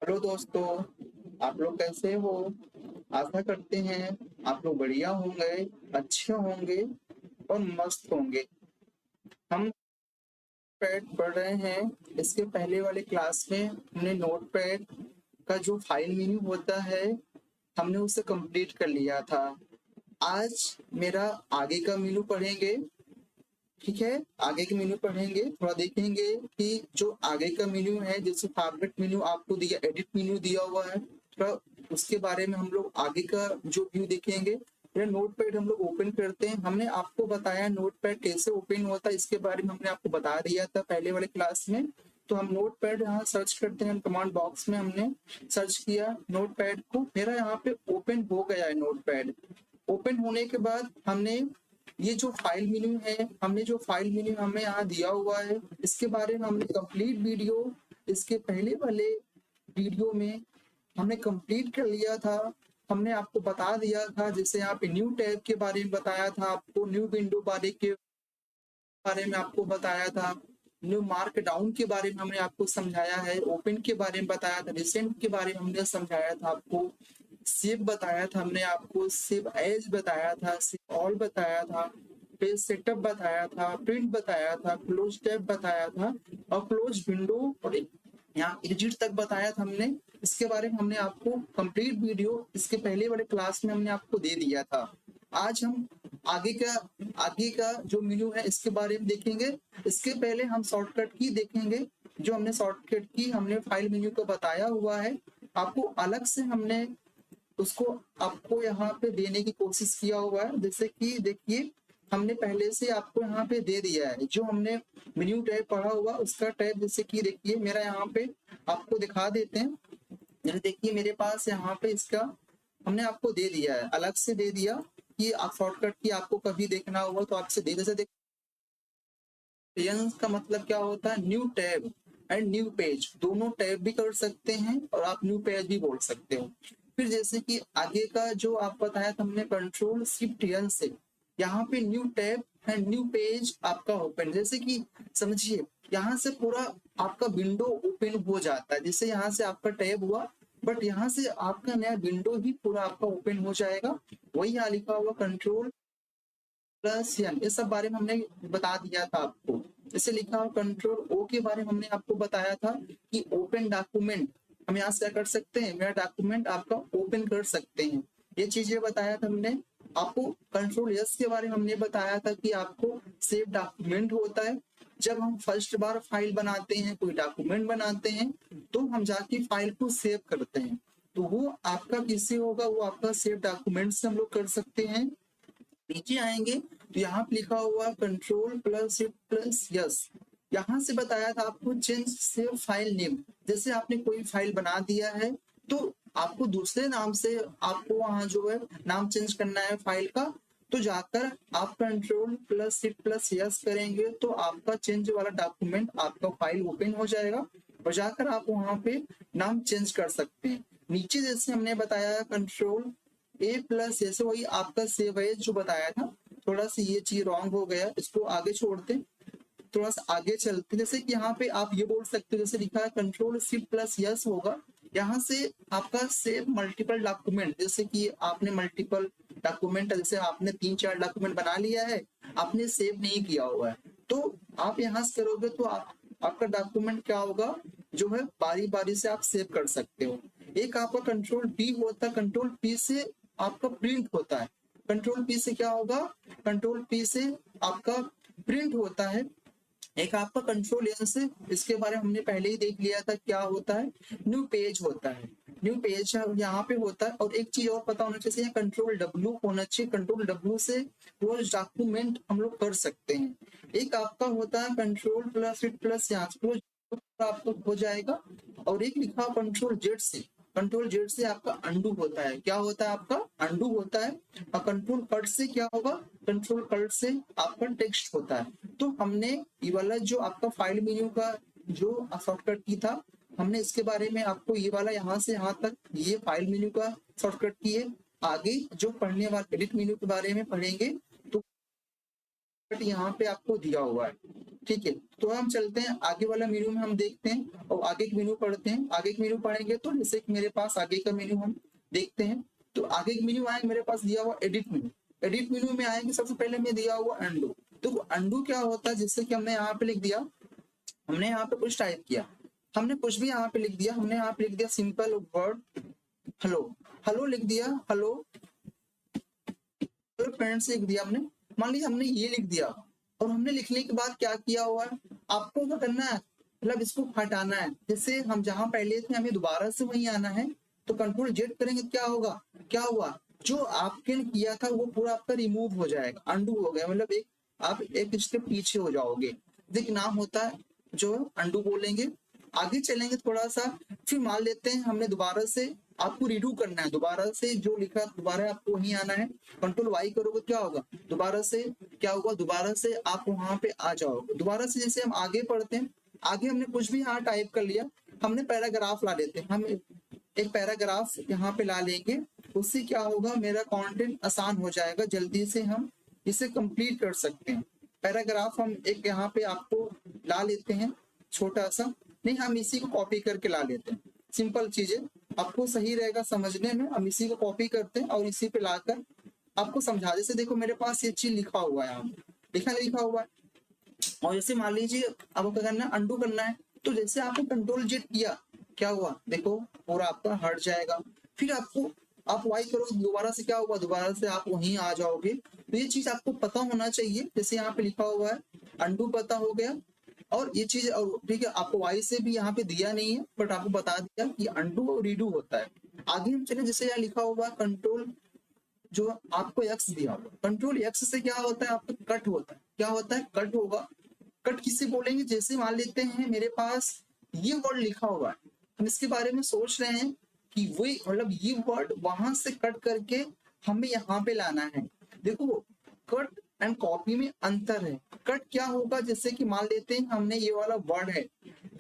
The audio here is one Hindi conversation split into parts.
हेलो दोस्तों, आप लोग कैसे हो? आशा करते हैं आप लोग बढ़िया होंगे, अच्छे होंगे और मस्त होंगे। हम पैड पढ़ रहे हैं। इसके पहले वाले क्लास में हमने नोटपैड का जो फाइल मेन्यू होता है, हमने उसे कंप्लीट कर लिया था। आज मेरा आगे का मेन्यू पढ़ेंगे। ठीक है, आगे के मेन्यू पढ़ेंगे, थोड़ा देखेंगे कि जो आगे का मेन्यू है, जैसे फॉर्मेट मेन्यू आपको दिया, एडिट मेन्यू दिया हुआ है, थोड़ा उसके बारे में हम लोग आगे का जो व्यू देखेंगे। फिर नोटपैड हम लोग ओपन करते हैं। हमने आपको बताया नोटपैड कैसे ओपन होता है, इसके बारे में हमने आपको बता दिया था पहले वाले क्लास में। तो हम नोटपैड यहाँ सर्च करते हैं, कमांड बॉक्स में हमने सर्च किया नोटपैड को। मेरा यहाँ पे ओपन हो गया है नोटपैड। ओपन होने के बाद हमने ये जो फाइल मेन्यू है, हमने जो फाइल मेन्यू हमें यहाँ दिया हुआ है, इसके बारे में हमने कंप्लीट वीडियो इसके पहले वाले वीडियो में हमने कंप्लीट कर लिया था। हमने आपको बता दिया था, जैसे यहाँ पे न्यू टैब के बारे में बताया था, आपको न्यू विंडो बारे में आपको बताया था, न्यू मार्क डाउन के बारे में हमने आपको समझाया है, ओपन के बारे में बताया था, रिसेंट के बारे में हमने समझाया था आपको, सेव बताया था हमने आपको, सेव एज बताया था, सेव ऑल बताया था, पेज सेटअप बताया था, प्रिंट बताया था, क्लोज टैब बताया था और क्लोज विंडो और यहाँ एग्जिट तक बताया था हमने। इसके बारे में हमने आपको कंप्लीट वीडियो इसके पहले वाले क्लास में हमने आपको दे दिया था। आज हम आगे का आगे का जो मेन्यू है इसके बारे में देखेंगे। इसके पहले हम शॉर्टकट की देखेंगे। जो हमने शॉर्टकट की हमने फाइल मेन्यू को बताया हुआ है, आपको अलग से हमने उसको आपको यहाँ पे देने की कोशिश किया हुआ है। जैसे कि देखिए, हमने पहले से आपको यहाँ पे दे दिया है, जो हमने मेन्यू टैब पढ़ा हुआ उसका टैब। जैसे कि देखिए मेरा यहाँ पे आपको दिखा देते हैं। जैसे देखिए मेरे पास यहाँ पे इसका हमने आपको दे दिया है, अलग से दे दिया कि आप शॉर्टकट की आपको कभी देखना होगा तो आपसे दे। जैसे का मतलब क्या होता है, new tab and new page, दोनों टैब भी कर सकते हैं और आप न्यू पेज भी बोल सकते हो। फिर जैसे कि आगे का जो आप बताया था हमने कंट्रोल शिफ्ट एन से, यहाँ पे new tab and new page आपका ओपन। जैसे कि समझिए, यहाँ से पूरा आपका विंडो ओपन हो जाता है। जैसे यहाँ से आपका टैब हुआ, बट यहाँ से आपका नया विंडो ही पूरा आपका ओपन हो जाएगा। वही यहाँ लिखा हुआ कंट्रोल प्लस एन, ये सब बारे में हमने बता दिया था आपको। जैसे लिखा हो कंट्रोल ओ के बारे में हमने आपको बताया था कि ओपन डॉक्यूमेंट, हम यहाँ से क्या कर सकते हैं, मेरा डॉक्यूमेंट आपका ओपन कर सकते हैं। ये चीजें बताया था हमने आपको। कंट्रोल एस के बारे में हमने बताया था कि आपको सेव डॉक्यूमेंट होता है। जब हम फर्स्ट बार फाइल बनाते हैं, कोई डॉक्यूमेंट बनाते हैं, तो हम जाके फाइल को सेव करते हैं। तो वो आपका किससे होगा, वो आपका सेव डॉक्यूमेंट से हम लोग कर सकते हैं। नीचे आएंगे तो यहाँ पे लिखा हुआ control plus shift plus yes. यहाँ से बताया था आपको चेंज सेव फाइल नेम। जैसे आपने कोई फाइल बना दिया है तो आपको दूसरे नाम से आपको वहां जो है नाम चेंज करना है फाइल का, तो जाकर आप control plus shift plus yes करेंगे तो आपका चेंज वाला डॉक्यूमेंट आपका फाइल ओपन हो जाएगा और जाकर आप वहां पे नाम चेंज कर सकते हैं। नीचे जैसे हमने बताया कंट्रोल ए प्लस, जैसे वही आपका सेव एज जो बताया था, थोड़ा सा ये चीज रॉन्ग हो गया, इसको आगे छोड़ते, थोड़ा सा आगे चलते। जैसे कि यहाँ पे आप ये बोल सकते हो, जैसे लिखा है कंट्रोल शिफ्ट प्लस यस होगा, यहाँ से आपका सेव मल्टीपल डॉक्यूमेंट। जैसे कि आपने मल्टीपल डॉक्यूमेंट, जैसे आपने 3-4 डॉक्यूमेंट बना लिया है, आपने सेव नहीं किया हुआ है, तो आप यहाँ से करोगे तो आपका डॉक्यूमेंट क्या होगा, जो है बारी बारी से आप सेव कर सकते हो। एक आपका कंट्रोल पी होता है, कंट्रोल पी से आपका प्रिंट होता है। कंट्रोल पी से क्या होगा, कंट्रोल पी से आपका प्रिंट होता है। एक आपका कंट्रोल एन से, इसके बारे में हमने पहले ही देख लिया था क्या होता है, न्यू पेज होता है। न्यू पेज यहाँ पे होता है। और एक चीज और पता होना चाहिए, कंट्रोल डब्ल्यू होना चाहिए। कंट्रोल डब्ल्यू से वो डॉक्यूमेंट हम लोग कर सकते हैं। एक आपका होता है कंट्रोल प्लस हिट प्लस यहाँ आपको हो जाएगा। और एक लिखा कंट्रोल जेड से, कंट्रोल जेड से आपका अंडू होता है। क्या होता है, आपका अंडू होता है। और कंट्रोल कट से क्या होगा, कंट्रोल कट से आपका टेक्स्ट होता है। तो हमने ये वाला जो आपका फाइल मेन्यू का जो शॉर्टकट की था, हमने इसके बारे में आपको ये वाला यहाँ से यहाँ तक ये फाइल मेन्यू का शॉर्टकट की है। आगे जो पढ़ने वाले एडिट मेन्यू के बारे में पढ़ेंगे तो यहाँ पे आपको दिया हुआ है। ठीक है, तो हम चलते हैं आगे वाला मेन्यू में, हम देखते हैं और आगे के मेन्यू पढ़ते हैं। आगे के मेन्यू पढ़ेंगे तो जैसे कि मेरे पास आगे का मेन्यू हम देखते हैं, तो आगे के मेन्यू आएंगे, मेरे पास दिया हुआ एडिट मेन्यू। एडिट मेन्यू में आएंगे, सबसे पहले में दिया हुआ अंडू। तो अंडू क्या होता है, जिससे कि हमने यहाँ पे लिख दिया, हमने यहाँ पे कुछ टाइप किया, हमने कुछ भी यहाँ पे लिख दिया, हमने यहाँ पे लिख दिया सिंपल वर्ड हेलो, हेलो लिख दिया, हेलो हेलो फ्रेंड्स लिख दिया हमने। मान लीजिए हमने ये लिख दिया, और हमने लिखने के बाद क्या किया हुआ है, आपको क्या करना है, मतलब इसको हटाना है। जैसे हम जहां पहले थे हमें दोबारा से वहीं आना है, तो कंट्रोल जेड करेंगे, क्या होगा, क्या हुआ, जो आपने किया था वो पूरा आपका रिमूव हो जाएगा, अंडू हो गया, मतलब एक आप एक स्टेप पीछे हो जाओगे। देख नाम होता है जो अंडू बोलेंगे। आगे चलेंगे थोड़ा सा, फिर मान लेते हैं हमने दोबारा से आपको रीडू करना है, दोबारा से जो लिखा दोबारा आपको वहीं आना है। कंट्रोल वाई करोगे क्या होगा, दोबारा से क्या होगा, दोबारा से आप वहां पे आ जाओगे। दोबारा से जैसे हम आगे पढ़ते हैं, आगे हमने कुछ भी यहाँ टाइप कर लिया, हमने पैराग्राफ ला लेते हैं, हम एक पैराग्राफ यहाँ पे ला लेंगे, उससे क्या होगा, मेरा कंटेंट आसान हो जाएगा, जल्दी से हम इसे कंप्लीट कर सकते हैं। पैराग्राफ हम एक यहाँ पे आपको ला लेते हैं छोटा सा, नहीं हम इसी को कॉपी करके ला लेते हैं, सिंपल चीजें आपको सही रहेगा समझने में। हम इसी को कॉपी करते हैं और इसी पे लाकर आपको समझा। जैसे देखो मेरे पास ये चीज लिखा हुआ है, यहाँ लिखा हुआ है, और जैसे मान लीजिए आपको क्या करना है, अंडू करना है, तो जैसे आपने कंट्रोल जेड किया, क्या हुआ देखो पूरा आपका हट जाएगा। फिर आपको आप वाई करो, दोबारा से क्या हुआ, दोबारा से आप वहीं आ जाओगे। तो ये चीज आपको पता होना चाहिए, जैसे यहाँ पे लिखा हुआ है अंडू पता हो गया, और ये चीज, और ठीक है आपको वाई से भी यहाँ पे दिया नहीं है, बट आपको बता दिया कि अंडू और रीडू होता है। आगे हम चले, जैसे यहाँ लिखा हुआ कंट्रोल, जो आपको एक्स दिया होगा, कंट्रोल एक्स से क्या होता है, आपका कट होता है, क्या होता है, कट होगा। कट किसे बोलेंगे, जैसे मान लेते हैं मेरे पास ये वर्ड लिखा हुआ है, हम इसके बारे में सोच रहे हैं कि वही मतलब ये वर्ड वहां से कट करके हमें यहाँ पे लाना है। देखो कट एंड कॉपी में अंतर है। कट क्या होगा, जैसे कि मान लेते हैं हमने ये वाला वर्ड है,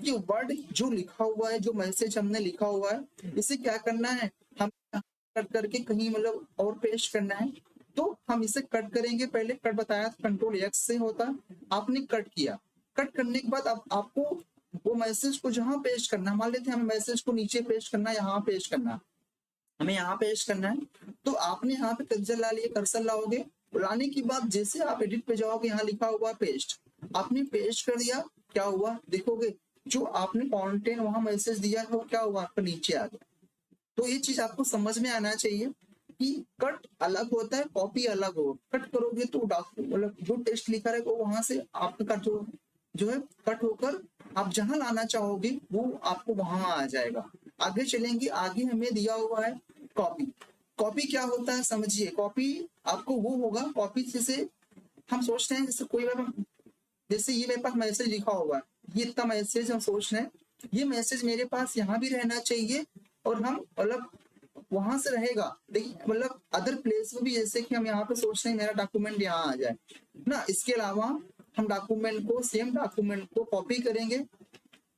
ये वर्ड जो लिखा हुआ है, जो मैसेज हमने लिखा हुआ है, इसे क्या करना है, हम कट करके कहीं मतलब और पेस्ट करना है। तो हम इसे कट करेंगे, पहले कट बताया कंट्रोल एक्स से होता है, आपने कट किया, कट करने के बाद आपको वो मैसेज को जहां पेस्ट करना, मान लेते हैं हमें मैसेज को नीचे पेस्ट करना है, यहाँ पेस्ट करना, हमें यहाँ पेस्ट करना है। तो आपने यहाँ पे कर्सर ला लिया, कर्सर लाओगे, लाने के बाद जैसे आप एडिट पे जाओगे, यहाँ लिखा हुआ पेस्ट, आपने पेस्ट कर दिया, क्या हुआ देखोगे, जो आपने कंटेंट वहां मैसेज दिया है वो क्या हुआ, आपका नीचे आ गया। तो ये चीज आपको समझ में आना चाहिए कि कट अलग होता है, कॉपी अलग हो। कट करोगे तो मतलब जो टेक्स्ट लिखा रहेगा वहां से आपका जो है कट होकर आप जहां लाना चाहोगे वो आपको वहां आ जाएगा। आगे चलेंगे, आगे हमें दिया हुआ है कॉपी। कॉपी क्या होता है समझिए, कॉपी आपको वो होगा, कॉपी जैसे हम सोचते हैं, जैसे कोई जैसे ये मेरे पास मैसेज लिखा हुआ है, ये इतना मैसेज हम सोच रहे हैं, ये मैसेज मेरे पास यहाँ भी रहना चाहिए, और हम मतलब वहां से रहेगा, लेकिन मतलब अदर प्लेस में भी, जैसे कि हम यहाँ पे सोच रहे हैं मेरा डॉक्यूमेंट यहाँ आ जाए ना। इसके अलावा हम डॉक्यूमेंट को, सेम डॉक्यूमेंट को कॉपी करेंगे,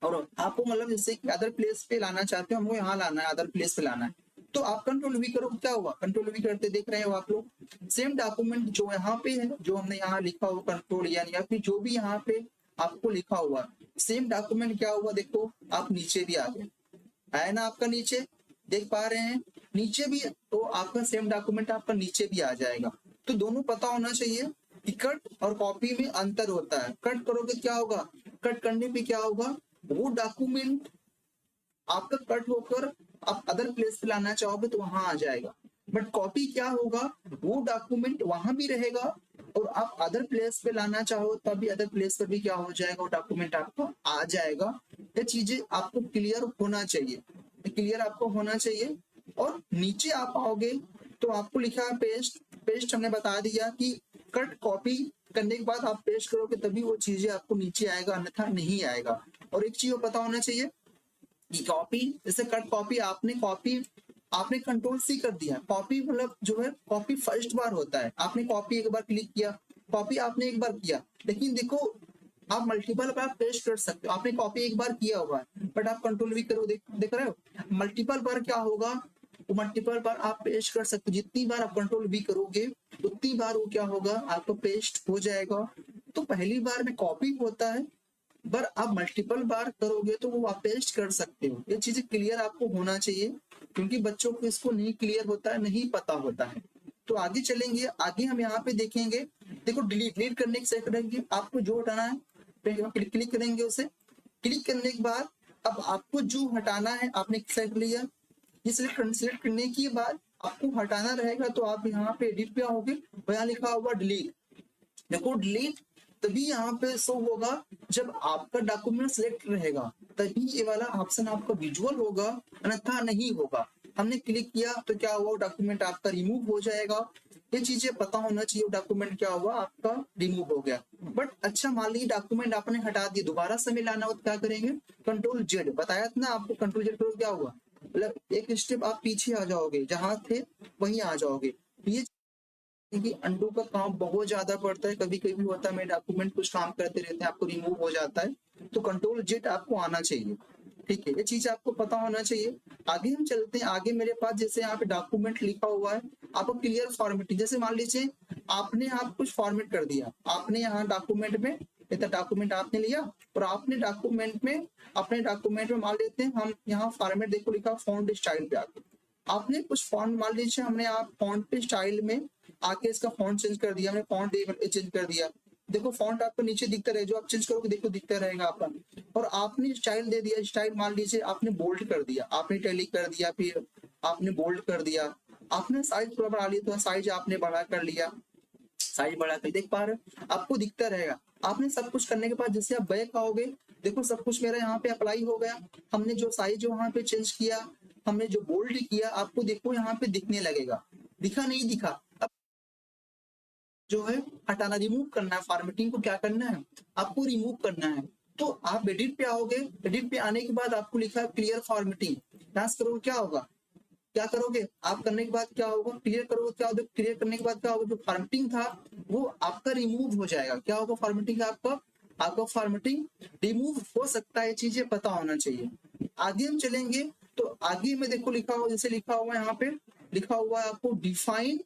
और आपको मतलब जैसे कि अदर प्लेस पे लाना चाहते हो, हमको यहाँ लाना है, अदर प्लेस पे लाना है, तो आप कंट्रोल वी करो, क्या हुआ, कंट्रोल वी करते देख रहे हो आप लोग, सेम डॉक्यूमेंट जो यहाँ पे है, जो हमने यहाँ लिखा हुआ कंट्रोल या फिर जो भी यहाँ पे आपको लिखा हुआ सेम डॉक्यूमेंट, क्या हुआ देखो आप नीचे भी आ गए, है ना, आपका नीचे देख पा रहे हैं, नीचे भी, तो आपका सेम डॉक्यूमेंट आपका नीचे भी आ जाएगा। तो दोनों पता होना चाहिए कि कट और कॉपी में अंतर होता है। कट करोगे क्या होगा, कट करने पे क्या होगा, वो डॉक्यूमेंट आपका कट होकर आप अदर प्लेस पे लाना चाहोगे तो वहां आ जाएगा। बट कॉपी क्या होगा, वो डॉक्यूमेंट वहां भी रहेगा, और आप अदर प्लेस पे लाना चाहो तभी अदर प्लेस पर भी क्या हो जाएगा, वो डॉक्यूमेंट आपको आ जाएगा। ये चीजें आपको क्लियर होना चाहिए, क्लियर आपको होना चाहिए। और नीचे आप आओगे तो आपको लिखा है पेस्ट, पेस्ट हमने बता दिया कि कट कॉपी करने के बाद आप पेस्ट करोगे तभी वो चीजें आपको नीचे आएगा, अन्यथा नहीं आएगा। और एक चीज पता होना चाहिए कि कॉपी, जैसे कट कॉपी, आपने कंट्रोल सी कर दिया, कॉपी मतलब जो है कॉपी फर्स्ट बार होता है, आपने कॉपी एक बार क्लिक किया, कॉपी आपने एक बार किया, लेकिन देखो आप मल्टीपल बार पेस्ट कर सकते हो। आपने कॉपी एक बार किया हुआ है, बट आप कंट्रोल भी करो, देख रहे हो मल्टीपल बार क्या होगा, मल्टीपल बार आप पेस्ट कर सकते हो। जितनी बार आप कंट्रोल भी करोगे उतनी बार वो क्या होगा, आपका पेस्ट हो जाएगा। तो पहली बार में कॉपी होता है, पर आप मल्टीपल बार करोगे तो वो आप पेस्ट कर सकते हो। ये चीजें क्लियर आपको होना चाहिए, क्योंकि बच्चों को इसको नहीं क्लियर होता है, नहीं पता होता है। तो आगे चलेंगे, आगे हम यहाँ पे देखेंगे, देखो डिलीट करने की सेट करेंगे, आपको जो हटाना है क्लिक करेंगे उसे। क्लिक करने के बाद अब आपको जो हटाना है आपने सेट लिया, ये सिलेक्ट करने के बाद आपको हटाना रहेगा, तो आप यहाँ पे एडिट पे आओगे, यहाँ लिखा होगा डिलीट। देखो डिलीट तभी यहाँ पे शो होगा जब आपका डॉक्यूमेंट सिलेक्ट रहेगा, तभी ये वाला ऑप्शन आपका विजुअल होगा, अन्यथा नहीं होगा। हमने क्लिक किया तो क्या हुआ, डॉक्यूमेंट आपका रिमूव हो जाएगा। ये चीजें पता होना चाहिए, डॉक्यूमेंट क्या हुआ आपका रिमूव हो गया। बट अच्छा मान लीजिए डॉक्यूमेंट आपने हटा दिया, दोबारा से में लाना हो तो क्या करेंगे, कंट्रोल जेड, बताया था ना आपको, कंट्रोल जेड करो क्या हुआ, मतलब एक स्टेप आप पीछे आ जाओगे, जहां थे वहीं आ जाओगे। ये कि अंडू का काम बहुत ज्यादा पड़ता है, कभी कभी होता है मेरे डॉक्यूमेंट कुछ काम करते रहते हैं, आपको रिमूव हो जाता है, तो कंट्रोल जेड आपको आना चाहिए। ठीक है, ये चीज आपको पता होना चाहिए। आगे हम चलते हैं, आगे मेरे पास जैसे यहाँ पे डॉक्यूमेंट लिखा हुआ है, आपको क्लियर फॉर्मेटिंग, जैसे मान लीजिए आपने आप कुछ फॉर्मेट कर दिया, आपने यहाँ डॉक्यूमेंट में इतना डॉक्यूमेंट आपने लिया, और आपने डॉक्यूमेंट में अपने डॉक्यूमेंट में मान लेते हैं हम यहाँ फॉर्मेट, देखो लिखा फॉन्ट स्टाइल पे आके आपने कुछ फॉन्ट मान लीजिए, हमने आप फॉन्ट पे स्टाइल में आके इसका फॉन्ट चेंज कर दिया, हमने फॉन्ट चेंज कर दिया, देखो फॉन्ट आपको नीचे दिखता रहे, जो आप चेंज करोगे देखो दिखता रहेगा आपका। और आपने स्टाइल दे दिया, स्टाइल मान लीजिए आपने बोल्ड कर दिया, आपने टैलिक कर दिया, फिर आपने बोल्ड कर दिया, आपने साइज थोड़ा बढ़ा लिया तो साइज आपने बढ़ा कर लिया, साइज बढ़ा कर देख पा रहे हो, आपको दिखता रहेगा। आपने सब कुछ करने के बाद जैसे आप बैक आओगे, देखो सब कुछ मेरा यहाँ पे अप्लाई हो गया, हमने जो साइज वहां पे चेंज किया, हमने जो बोल्ड किया, आपको देखो यहाँ पे दिखने लगेगा, दिखा नहीं दिखा, अब जो है हटाना रिमूव करना है, फॉर्मेटिंग को क्या करना है आपको रिमूव करना है। तो आप एडिट पे आओगे, एडिट पे आने के बाद आपको लिखा है क्लियर फॉर्मेटिंग, डांस करोगे क्या होगा, क्या करोगे आप करने के बाद क्या होगा, क्लियर करोगे क्या होगा, क्लियर करने के बाद क्या होगा, जो फॉर्मेटिंग था वो आपका रिमूव हो जाएगा। क्या होगा फॉर्मेटिंग आपका, आपका फॉर्मेटिंग रिमूव हो सकता है, चीजें पता होना चाहिए। आगे हम चलेंगे, तो आगे में देखो लिखा हुआ, जैसे लिखा हुआ यहाँ पे लिखा हुआ है आपको डिफाइन,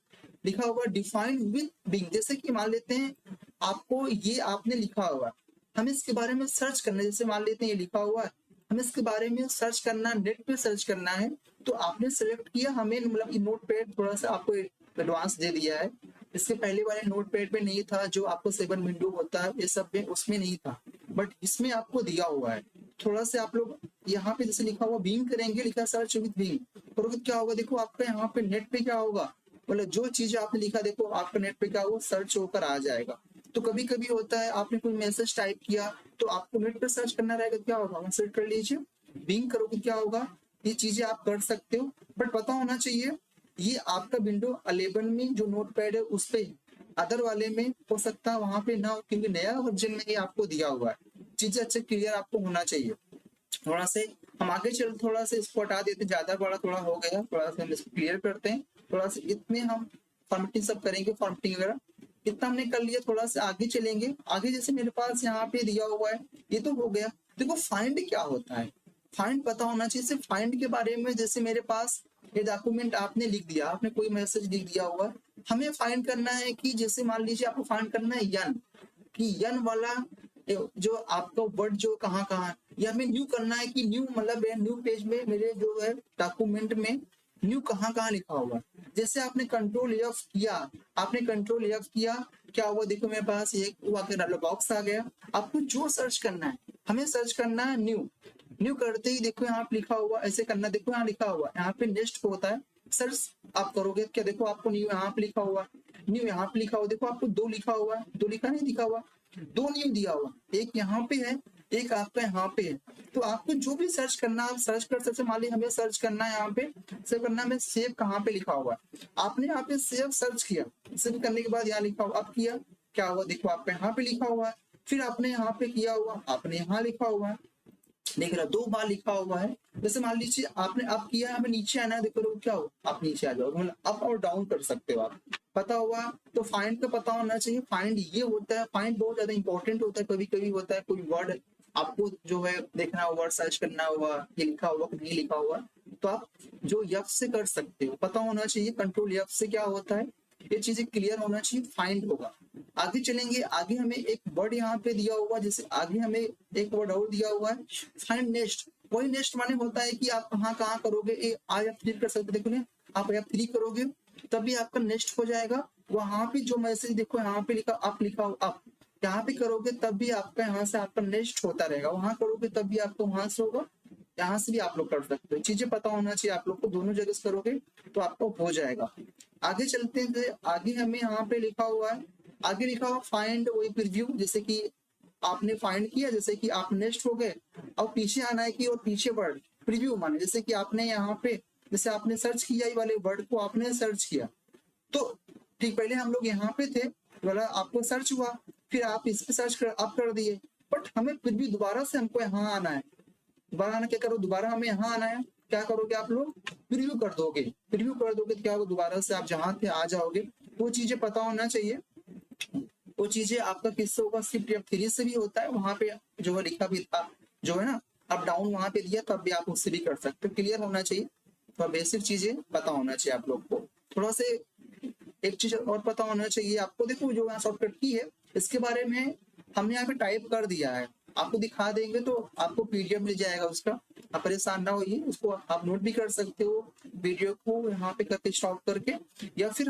लिखा हुआ डिफाइन विद बिंग, जैसे कि मान लेते हैं आपको ये आपने लिखा हुआ, हमें इसके बारे में सर्च करना है, जैसे मान लेते हैं ये लिखा हुआ है, हमें इसके बारे में सर्च करना, नेट पे सर्च करना है, तो आपने सेलेक्ट किया, हमें मतलब नोट पैड थोड़ा सा आपको एडवांस दे दिया है, इसके पहले वाले नोट पैड पे नहीं था, जो आपको 7 विंडो होता है ये सब में उसमें नहीं था, बट इसमें आपको दिया हुआ है। थोड़ा से आप लोग यहाँ पे जैसे लिखा हुआ बिंग करेंगे, लिखा सर्च विद बिंग करोगे क्या होगा, देखो आपका यहाँ पे नेट पे क्या होगा, मतलब जो चीज आपने लिखा देखो आपका नेट पे क्या होगा सर्च होकर आ जाएगा। तो कभी कभी होता है आपने कोई मैसेज टाइप किया तो आपको नेट पे सर्च करना रहेगा, क्या होगा सर्च कर लीजिए, बिंग करोगे क्या होगा, ये चीजें आप कर सकते हो, बट पता होना चाहिए ये आपका विंडो 11 में जो नोट पैड है उस पे, अदर वाले में हो सकता है वहां पे ना हो, क्योंकि नया वर्जन में ये आपको दिया हुआ है, चीजें अच्छे क्लियर आपको होना चाहिए। थोड़ा से हम आगे चल, थोड़ा से इसको हटा देते, ज्यादा बड़ा थोड़ा हो गया, थोड़ा सा हम इसको क्लियर करते हैं, थोड़ा सा इतने हम फॉर्मेटिंग सब करेंगे, फॉर्मेटिंग वगैरह इतना हमने कर लिया, थोड़ा सा आगे चलेंगे। आगे जैसे मेरे पास यहाँ पे दिया हुआ है, ये तो हो गया। देखो फाइंड क्या होता है, फाइंड पता होना चाहिए, सिर्फ फाइंड के बारे में, जैसे मेरे पास ये डॉक्यूमेंट आपने लिख दिया, आपने कोई मैसेज लिख दिया हुआ, हमें फाइंड करना है कि जैसे मान लीजिए आपको फाइंड करना है यन, कि यन वाला जो आपका वर्ड जो कहाँ कहाँ, या हमें न्यू करना है कि न्यू मतलब न्यू पेज में मेरे जो है डॉक्यूमेंट में न्यू कहाँ कहाँ लिखा हुआ। जैसे आपने कंट्रोल एफ किया, आपने कंट्रोल एफ किया, क्या हुआ देखो मेरे पास एक वाक्य बॉक्स आ गया। आपको जो सर्च करना है, हमें सर्च करना है न्यू, न्यू करते ही देखो यहाँ पे लिखा हुआ, ऐसे करना, देखो यहाँ लिखा हुआ, यहाँ पे नेक्स्ट होता है सर्च आप करोगे क्या, देखो आपको न्यू यहाँ पे लिखा हुआ, न्यू यहाँ पे लिखा हुआ, देखो आपको दो लिखा हुआ, दो लिखा नहीं दिखा हुआ, दो न्यू दिया हुआ, एक यहाँ पे है एक आपका यहाँ पे है। तो आपको जो भी सर्च करना आप सर्च कर सकते, मान लीजिए हमें सर्च करना है यहाँ पे, सेव करना है, सेव कहाँ पे लिखा हुआ है, आपने यहाँ पे सेव सर्च किया, सेव करने के बाद यहाँ लिखा हुआ, अब किया क्या हुआ देखो आपका यहाँ पे लिखा हुआ है, फिर आपने यहाँ पे किया हुआ, आपने यहाँ लिखा हुआ है, देख रहा 2 बार लिखा हुआ है। जैसे मान लीजिए आपने अप किया, हमें नीचे आना है, देखो क्या हो आप नीचे आ जाओगे, मतलब अप और डाउन कर सकते हो आप, पता हुआ। तो फाइंड का पता होना चाहिए, फाइंड ये होता है, फाइंड बहुत ज्यादा इंपॉर्टेंट होता है, कभी कभी होता है कोई वर्ड आपको जो है देखना हुआ, वर्ड सर्च करना हुआ, ये लिखा हुआ कि नहीं लिखा हुआ, तो आप जो एफ से कर सकते हो, पता होना चाहिए कंट्रोल एफ से क्या होता है, ये चीजें क्लियर होना चाहिए, फाइंड होगा। आगे चलेंगे, आगे हमें एक वर्ड यहाँ पे दिया हुआ, जैसे आगे हमें एक वर्ड और दिया हुआ है फाइंड नेक्स्ट। वही नेक्स्ट माने होता है कि आप कहाँ करोगे, F3 कर सकते, देखो ना आप F3 करोगे तभी आपका नेक्स्ट हो जाएगा। वहां पे जो मैसेज देखो यहाँ पे लिखा, आप यहाँ पे करोगे तब भी आपका यहाँ से आपका नेक्स्ट होता रहेगा, वहां करोगे तब भी आपको वहां से होगा, यहाँ से भी आप लोग कर सकते हो। चीजें पता होना चाहिए आप लोग को, दोनों जगह से करोगे तो आपको हो जाएगा। आगे चलते हैं, आगे हमें यहाँ पे लिखा हुआ है, आगे लिखा हुआ फाइंड वही प्रीव्यू, जैसे कि आपने फाइंड किया, जैसे कि आप नेक्स्ट हो गए, और पीछे आना है कि और पीछे वर्ड प्रीव्यू माने जैसे कि आपने यहाँ पे जैसे आपने सर्च किया, ये वाले वर्ड को आपने सर्च किया, तो ठीक पहले हम लोग यहाँ पे थे, वाला आपको सर्च हुआ, फिर आप इस पे सर्च कर दिए, बट हमें फिर भी दोबारा से हमको यहाँ आना है, दोबारा आना क्या करो, दोबारा हमें यहाँ आना है, क्या करोगे आप लोग प्रीव्यू कर दोगे, प्रीव्यू कर दोगे तो क्या होगा, दोबारा से आप जहाँ थे आ जाओगे। वो चीजें पता होना चाहिए, वो चीजें आपका किससे होगा, शिफ्ट F3 से भी होता है, वहां पे जो है लिखा भी था, जो है ना अप डाउन वहां पे दिया, तब भी आप उससे भी कर सकते हो। क्लियर होना चाहिए, तो बेसिक चीजें पता होना चाहिए आप लोग को। थोड़ा से एक चीज और पता होना चाहिए आपको, देखो जो यहाँ शॉर्टकट की है इसके बारे में हमने यहाँ पे टाइप कर दिया है, आपको दिखा देंगे तो आपको PDF मिल जाएगा उसका, आप परेशान ना होइए, उसको आप नोट भी कर सकते हो वीडियो को यहाँ पे करके स्टॉप करके, या फिर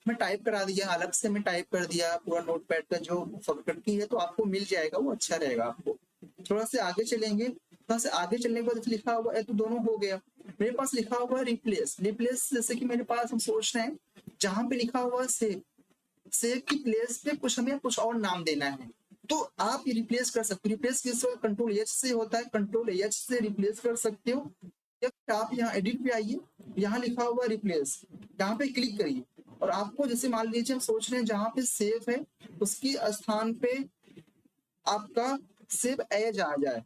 मैं टाइप करा दिया अलग से, मैं टाइप कर दिया पूरा नोटपैड का जो शॉर्टकट की है, तो आपको मिल जाएगा, वो अच्छा रहेगा आपको। थोड़ा से आगे चलेंगे, थोड़ा से आगे चलने के बाद लिखा हुआ है, तो दोनों हो गया। मेरे पास लिखा हुआ है रिप्लेस, रिप्लेस जैसे कि मेरे पास हम सोच रहे हैं जहां पे लिखा हुआ है सेव, सेव की प्लेस पे हमें कुछ और नाम देना है, तो आप ये रिप्लेस कर सकते हो। रिप्लेस किस कंट्रोल H से होता है, कंट्रोल H से रिप्लेस कर सकते हो, या फिर आप यहाँ एडिट पे आइए, यहाँ लिखा हुआ रिप्लेस, यहाँ पे क्लिक करिए, और आपको जैसे मान लीजिए हम सोच रहे हैं जहाँ पे सेव है उसकी स्थान पे आपका सेव एज आ जाए,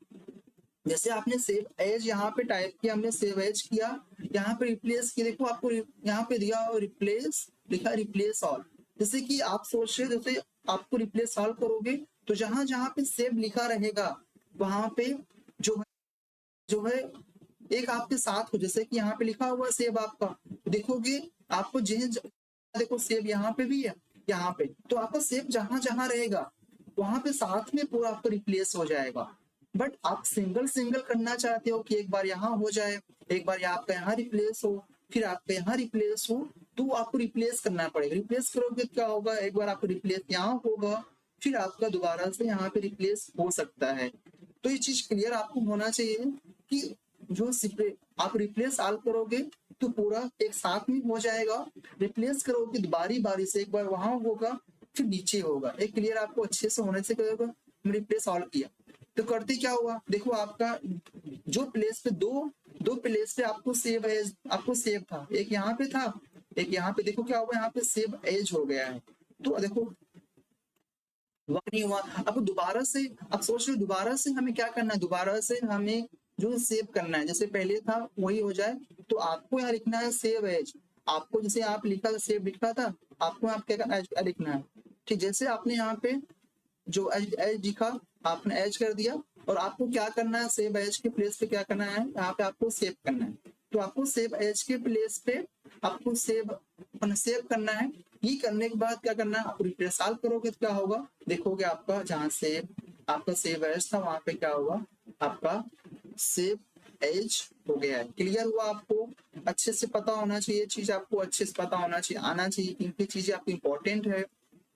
जैसे आपने सेव एज यहाँ पे टाइप किया, हमने सेव एज किया, यहाँ पे रिप्लेस किया, देखो आपको यहाँ पे दिया रिप्लेस, लिखा रिप्लेस ऑल, जैसे कि आप सोच रहे जैसे आपको रिप्लेस ऑल करोगे तो जहां जहां पे सेव लिखा रहेगा वहां पे जो है एक आपके साथ हो, जैसे कि यहाँ पे लिखा हुआ सेव आपका, देखोगे आपको देखो सेव यहाँ पे भी है, यहाँ पे, तो आपका सेव जहां जहां रहेगा वहां पे साथ में पूरा आपका रिप्लेस हो जाएगा। बट आप सिंगल सिंगल करना चाहते हो कि एक बार यहाँ हो जाए, एक बार आपका यहाँ रिप्लेस हो, फिर आपका यहाँ रिप्लेस हो, तो आपको रिप्लेस करना पड़ेगा। रिप्लेस करोगे तो क्या होगा, एक बार आपको रिप्लेस यहाँ होगा, फिर आपका दोबारा से यहाँ पे रिप्लेस हो सकता है। तो ये चीज क्लियर आपको होना चाहिए कि जो आप रिप्लेस ऑल करोगे तो पूरा एक साथ में हो जाएगा, रिप्लेस करोगे तो बारी बारी से, एक बार वहां होगा फिर नीचे होगा, एक क्लियर आपको अच्छे से होने से करेगा। रिप्लेस ऑल किया तो करते क्या हुआ, देखो आपका जो प्लेस पे दो प्लेस पे आपको सेव एज, आपको सेव था, एक यहाँ पे था, एक यहाँ पे, देखो क्या हुआ यहाँ पे सेव एज हो गया है, तो देखो वह नहीं हुआ। अब दोबारा से अब सोच रहे दोबारा से हमें क्या करना है, दोबारा से हमें जो सेव करना है जैसे पहले था वही हो जाए, तो आपको यहाँ लिखना है सेव एज, आपको जैसे आप लिखा था सेव लिखा था, आपको यहाँ क्या लिखना है, ठीक जैसे आपने यहाँ पे जो एज लिखा आपने एज कर दिया, और आपको क्या करना है सेव एज के प्लेस पे क्या करना है, यहाँ पे आपको सेव करना है, तो आपको सेव एज के प्लेस पे आपको सेव करना है। ये करने के बाद क्या करना है, आप रिप्लेस ऑल करोगे तो क्या होगा, देखोगे आपका जहाँ से आपका सेव एज था वहां पे क्या होगा, आपका सेव एज हो गया है। क्लियर हुआ आपको, अच्छे से पता होना चाहिए, चीज आपको अच्छे से पता होना चाहिए, आना चाहिए, क्योंकि चीजें आपको इंपॉर्टेंट है।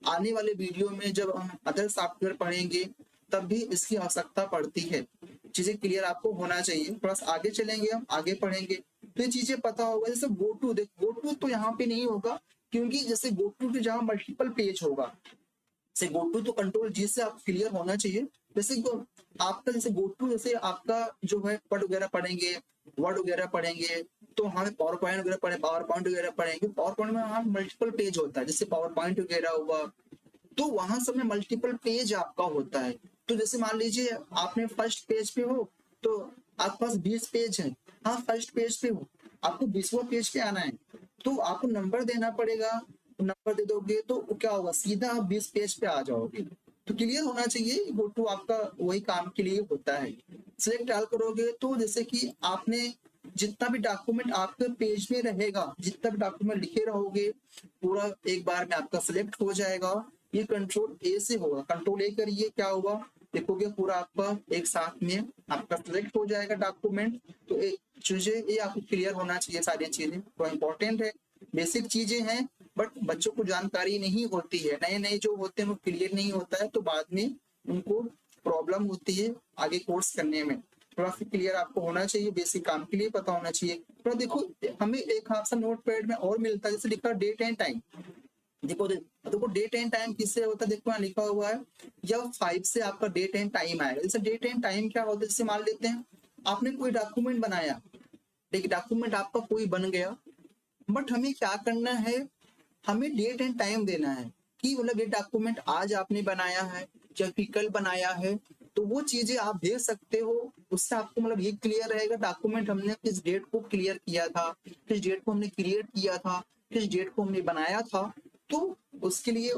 आने वाले वीडियो में जब हम अदर सॉफ्टवेयर पढ़ेंगे तब भी इसकी आवश्यकता पड़ती है, चीजें क्लियर आपको होना चाहिए। थोड़ा सा आगे चलेंगे, हम आगे पढ़ेंगे तो ये चीजें पता होगा। जैसे गो टू तो यहाँ पे नहीं होगा, क्योंकि जैसे गो टू के जहाँ मल्टीपल पेज होगा, जैसे गो टू तो कंट्रोल G से आप क्लियर होना चाहिए। जैसे आपका जैसे गो टू जैसे आपका जो है पढ़ वगैरह पढ़ेंगे, वर्ड वगैरह पढ़ेंगे, तो हमें पावर पॉइंट वगैरह पावर पॉइंट वगैरह पढ़ेंगे, पावर पॉइंट में वहाँ मल्टीपल पेज होता है, जैसे पावर पॉइंट वगैरह हुआ, तो वहां सब में मल्टीपल पेज आपका होता है। तो जैसे मान लीजिए आपने फर्स्ट पेज पे हो तो आपके पास 20 पेज है, हाँ फर्स्ट पेज पे हो, आपको 20वां पेज पे आना है, तो आपको नंबर देना पड़ेगा, नंबर दे दोगे तो क्या होगा, सीधा आप 20 पेज पे आ जाओगे। तो क्लियर होना चाहिए, गो टू आपका वही काम के लिए होता है। सिलेक्ट ऑल करोगे तो जैसे कि आपने जितना भी डॉक्यूमेंट आपके पेज में रहेगा, जितना भी डॉक्यूमेंट लिखे रहोगे पूरा एक बार में आपका सिलेक्ट हो जाएगा, ये कंट्रोल ए से होगा। कंट्रोल ए करिए, क्या होगा देखोगे पूरा आपका एक साथ में आपका सिलेक्ट हो जाएगा डॉक्यूमेंट। तो चीजें ये आपको क्लियर होना चाहिए, सारी चीजें तो इम्पोर्टेंट है, बेसिक चीजें हैं, बट बच्चों को जानकारी नहीं होती है, नए नए जो होते हैं वो क्लियर नहीं होता है, तो बाद में उनको प्रॉब्लम होती है आगे कोर्स करने में। थोड़ा सा क्लियर आपको होना चाहिए, बेसिक काम के लिए पता होना चाहिए। तो देखो हमें एक ऑप्शन नोट पैड में और मिलता है, जैसे लिखा डेट एंड टाइम। देखो डेट एंड टाइम किससे होता है, देखो यहाँ लिखा हुआ है जब 5 से आपका डेट एंड टाइम आएगा। जैसे डेट एंड टाइम क्या होता है, जैसे मान लेते हैं आपने कोई डॉक्यूमेंट बनाया, देखिए डॉक्यूमेंट आपका कोई बन गया, बट हमें क्या करना है, हमें डेट एंड टाइम देना है कि मतलब ये डॉक्यूमेंट आज आपने बनाया है या फिर कल बनाया है, तो वो चीजें आप दे सकते हो। उससे आपको मतलब ये क्लियर रहेगा डॉक्यूमेंट हमने किस डेट को क्लियर किया था, किस डेट को हमने क्रिएट किया था, किस डेट को हमने बनाया था, तो उसके लिए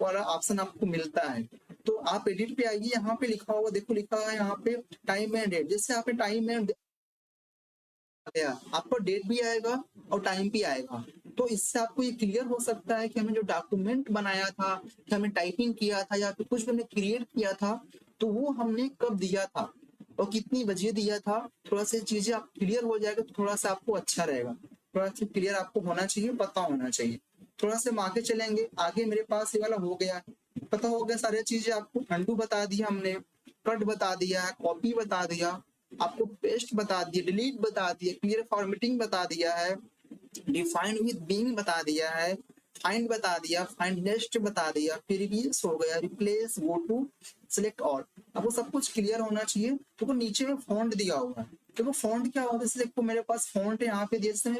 वाला ऑप्शन आपको मिलता है। तो आप एडिट पे आइए, यहाँ पे लिखा हुआ देखो, लिखा है यहाँ पे टाइम एंड डेट। जैसे आपने टाइम एंड आपका डेट भी आएगा और टाइम भी आएगा, तो इससे आपको ये क्लियर हो सकता है कि हमें जो डॉक्यूमेंट बनाया था, कि हमें टाइपिंग किया था या फिर कुछ हमने क्रिएट किया था, तो वो हमने कब दिया था और कितनी बजे दिया था। थोड़ा सा चीजें आप क्लियर हो जाएगा तो थोड़ा सा आपको अच्छा रहेगा, थोड़ा सा क्लियर आपको होना चाहिए, पता होना चाहिए। थोड़ा सा हम आगे चलेंगे, आगे मेरे पास ये वाला हो गया, पता हो गया सारी चीजें आपको। अंडू बता दिया हमने, कट बता दिया, कॉपी बता दिया, आपको पेस्ट बता दिया, डिलीट बता दिया, क्लियर फॉर्मेटिंग बता दिया है, डिफाइन विद बीइंग बता दिया है, फाइंड बता दिया, फाइंड नेक्स्ट बता दिया, प्रीवियस हो गया, replace, go to, select all. आपको सब कुछ क्लियर होना चाहिए। तो नीचे में फॉन्ट दिया हुआ है, देखो फॉन्ट क्या होता है, जैसे देखो मेरे पास फॉन्ट है यहाँ पे, जैसे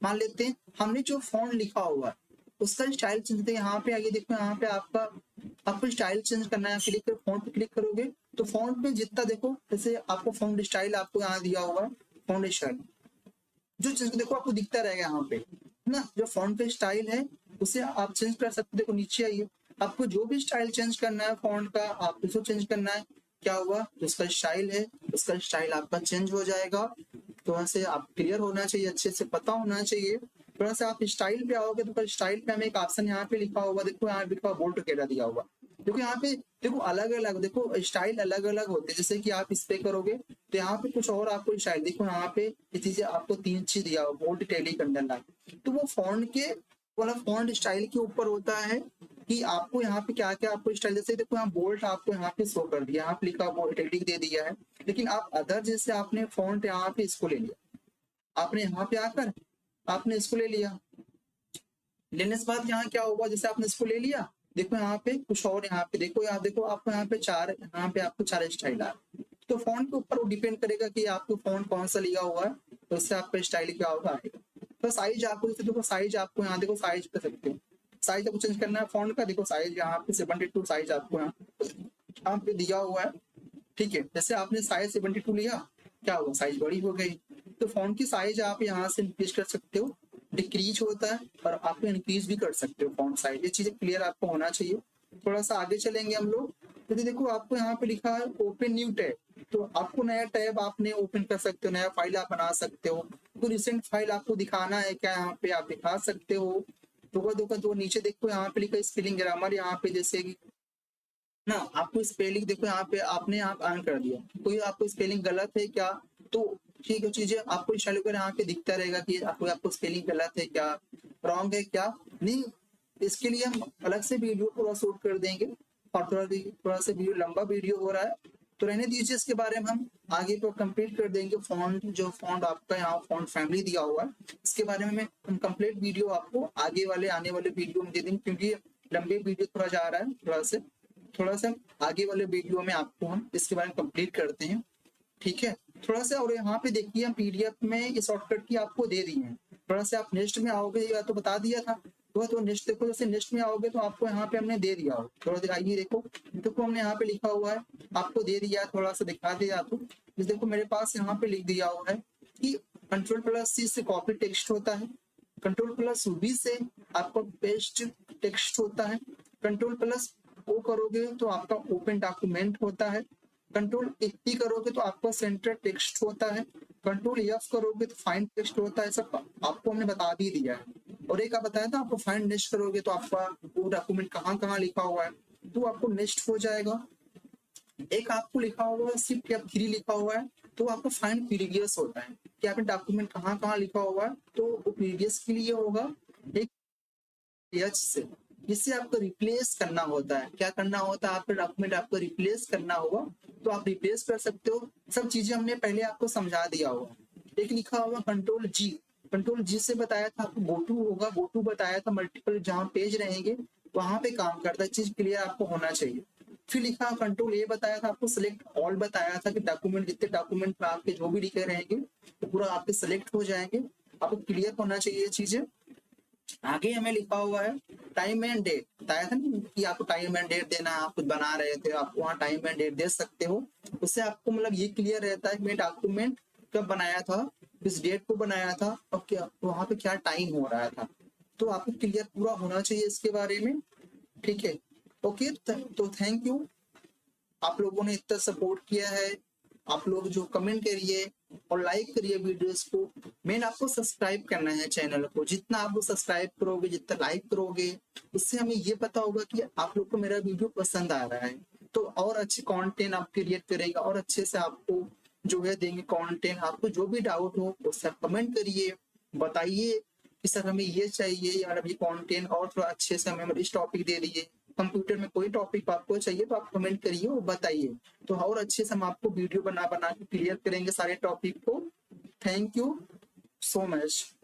मान लेते हैं हमने जो फॉन्ट लिखा हुआ है उसका स्टाइल चेंज, यहाँ पे आगे देखो, यहाँ पे आपको स्टाइल चेंज करना है, क्लिक कर फॉन्ट पे क्लिक करोगे तो फॉन्ट पे जितना देखो, जैसे आपको फॉन्ट स्टाइल आपको यहाँ दिया हुआ, फॉन्ट स्टाइल जो चीज देखो आपको दिखता रहेगा यहाँ पे ना, जो फॉन्ट का स्टाइल है उसे आप चेंज कर सकते हो। देखो नीचे आइए, आपको जो भी स्टाइल चेंज करना है फॉन्ट का, आप उसको चेंज करना है, क्या हुआ उसका स्टाइल है, उसका स्टाइल आपका चेंज हो जाएगा। तो वैसे आप क्लियर होना चाहिए, अच्छे से पता होना चाहिए। थोड़ा सा आप स्टाइल पे आओगे तो स्टाइल पे हमें एक ऑप्शन यहाँ पे लिखा हुआ, देखो यहाँ लिखा हुआ बोल्ड वगैरह दिया हुआ, देखो यहाँ पे देखो अलग अलग देखो स्टाइल अलग अलग होते हैं। जैसे कि आप इस पे करोगे तो यहाँ पे कुछ और आपको स्टाइल देखो, यहाँ पे ये चीजें आपको 3 चीज दिया हुआ, बोल्ड, टैली, अंडरलाइन। तो वो फॉन्ट के वाला फॉन्ट स्टाइल के ऊपर होता है कि आपको यहाँ पे क्या क्या आपको स्टाइल, जैसे देखो यहाँ बोल्ड आपको यहाँ पे शो कर दिया, यहाँ पे लिखा टैली दे दिया है, लेकिन आप अदर जैसे आपने फॉन्ट यहाँ पे इसको ले लिया, आपने यहाँ पे आकर आपने इसको ले लिया, लेने के बाद यहाँ क्या होगा, जैसे आपने इसको ले लिया, देखो यहाँ पे कुछ और, यहाँ पे देखो, यहाँ देखो आपको यहाँ पे आपको 4 स्टाइल आ रहा है। तो फॉन्ट के ऊपर डिपेंड करेगा कि आपको फॉन्ट कौन सा लिया हुआ है, तो उससे आपका स्टाइल क्या होगा आएगा। तो साइज आपको, जैसे देखो साइज आपको यहाँ देखो साइज कर सकते हो, साइज आपको चेंज करना है फॉन्ट का, देखो साइज यहाँ पे 72 साइज आपको यहाँ पे दिया हुआ है, ठीक है। जैसे आपने साइज 72 लिया, क्या हुआ साइज बड़ी हो गई, तो फॉन्ट की साइज आप यहाँ से इंक्रीज कर सकते हो, डिक्रीज होता है और आप इंक्रीज भी कर सकते हो फॉन्ट साइज, ये चीजें क्लियर आपको होना चाहिए। थोड़ा सा आगे चलेंगे हम लोग, तो देखो आपको यहाँ पे लिखा है ओपन न्यू टैब, तो आपको नया टैब आपने ओपन कर सकते हो, नया फाइल आप बना सकते हो, तो रिसेंट फाइल आपको दिखाना है क्या, यहाँ पे आप दिखा सकते हो। तो नीचे देखो यहाँ पे लिखा स्पेलिंग ग्रामर, यहाँ पे जैसे कि ना आपको स्पेलिंग देखो यहाँ पे आपने आप ऑन कर दिया, कोई आपको स्पेलिंग गलत है क्या, तो ठीक है चीजें आपको स्टाइल वगैरह यहाँ पे दिखता रहेगा कि आपको स्पेलिंग गलत है क्या, रॉन्ग है क्या नहीं। इसके लिए हम अलग से वीडियो पूरा शूट कर देंगे, और थोड़ा सा वीडियो लंबा वीडियो हो रहा है तो रहने दीजिए, इसके बारे में हम आगे पर कंप्लीट कर देंगे। फॉन्ट जो फॉन्ट आपका यहाँ फॉन्ट फैमिली दिया हुआ है, इसके बारे में हम कंप्लीट वीडियो आपको आगे वाले आने वाले वीडियो में दे देंगे, क्योंकि लंबे वीडियो थोड़ा जा रहा है, थोड़ा सा आगे वाले वीडियो में आपको हम इसके बारे में कंप्लीट करते हैं, ठीक है। थोड़ा सा और यहाँ पे देखिए हम पीडीएफ में ये शॉर्टकट की आपको दे दी है, थोड़ा सा आप नेक्स्ट में आओगे, या तो बता दिया था तो नेक्स्ट देखो, जैसे नेक्स्ट में आओगे तो आपको यहाँ पे हमने दे दिया हो, थोड़ा दिखाइए, देखो हमने यहाँ पे लिखा हुआ है आपको दे दिया, थोड़ा सा दिखा दिया आपको। देखो मेरे पास यहाँ पे लिख दिया हुआ है कि Ctrl+C से कॉपी टेक्स्ट होता है, Ctrl+V से आपका पेस्ट टेक्स्ट होता है, Ctrl+O करोगे तो आपका ओपन डॉक्यूमेंट होता है, Ctrl+80 करोगे तो आपका सेंटर टेक्स्ट होता है, कंट्रोल एफ करोगे तो फाइंड टेक्स्ट होता है, सब आपको हमने बता भी दिया है। और एक आप बताया था आपको फाइंड नेक्स्ट करोगे तो आपका वो डॉक्यूमेंट कहाँ कहाँ लिखा हुआ है तो आपको नेक्स्ट हो जाएगा। एक आपको लिखा हुआ है शिफ्ट F3 लिखा हुआ है तो आपको फाइंड प्रीवियस होता है कि आपने डॉक्यूमेंट कहाँ कहाँ लिखा हुआ है तो वो प्रीवियस के लिए होगा। एक H से जिससे आपको रिप्लेस करना होता है, क्या करना होता है आपका डॉक्यूमेंट आपको रिप्लेस करना होगा तो आप रिप्लेस कर सकते हो। सब चीजें हमने पहले आपको समझा दिया होगा। एक लिखा हुआ कंट्रोल जी से बताया था आपको गोटू होगा, गोटू बताया था मल्टीपल जहाँ पेज रहेंगे वहां पे काम करता है, चीज क्लियर आपको होना चाहिए। फिर लिखा कंट्रोल ए बताया था आपको सिलेक्ट ऑल बताया था कि डॉक्यूमेंट जितने डॉक्यूमेंट में आपके जो भी लिखे रहेंगे तो पूरा आपके सिलेक्ट हो जाएंगे, आपको क्लियर होना चाहिए ये चीजें। आगे हमें लिखा हुआ है टाइम एंड डेट, बताया था ना कि आपको टाइम एंड डेट देना है, आप कुछ बना रहे थे आप वहाँ टाइम एंड डेट दे सकते हो। उससे आपको मतलब ये क्लियर रहता है कि मैं डॉक्यूमेंट कब बनाया था, किस डेट को बनाया था और क्या वहाँ पे क्या टाइम हो रहा था, तो आपको क्लियर पूरा होना चाहिए इसके बारे में। ठीक है, ओके। तो थैंक यू, आप लोगों ने इतना सपोर्ट किया है, आप लोग जो कमेंट करिए और लाइक करिए वीडियोस को। मेन आपको सब्सक्राइब करना है चैनल को, जितना आप सब्सक्राइब करोगे जितना लाइक करोगे उससे हमें ये पता होगा कि आप लोग को मेरा वीडियो पसंद आ रहा है, तो और अच्छे कंटेंट आप क्रिएट करेगा और अच्छे से आपको जो है देंगे कंटेंट। आपको जो भी डाउट हो उससे कमेंट करिए, बताइए कि सर हमें ये चाहिए यार अभी कंटेंट और थोड़ा अच्छे से हमें इस टॉपिक दे दीजिए। कंप्यूटर में कोई टॉपिक आपको चाहिए तो आप कमेंट करिए और बताइए, तो और अच्छे से हम आपको वीडियो बना बना के क्लियर करेंगे सारे टॉपिक को। Thank you so much.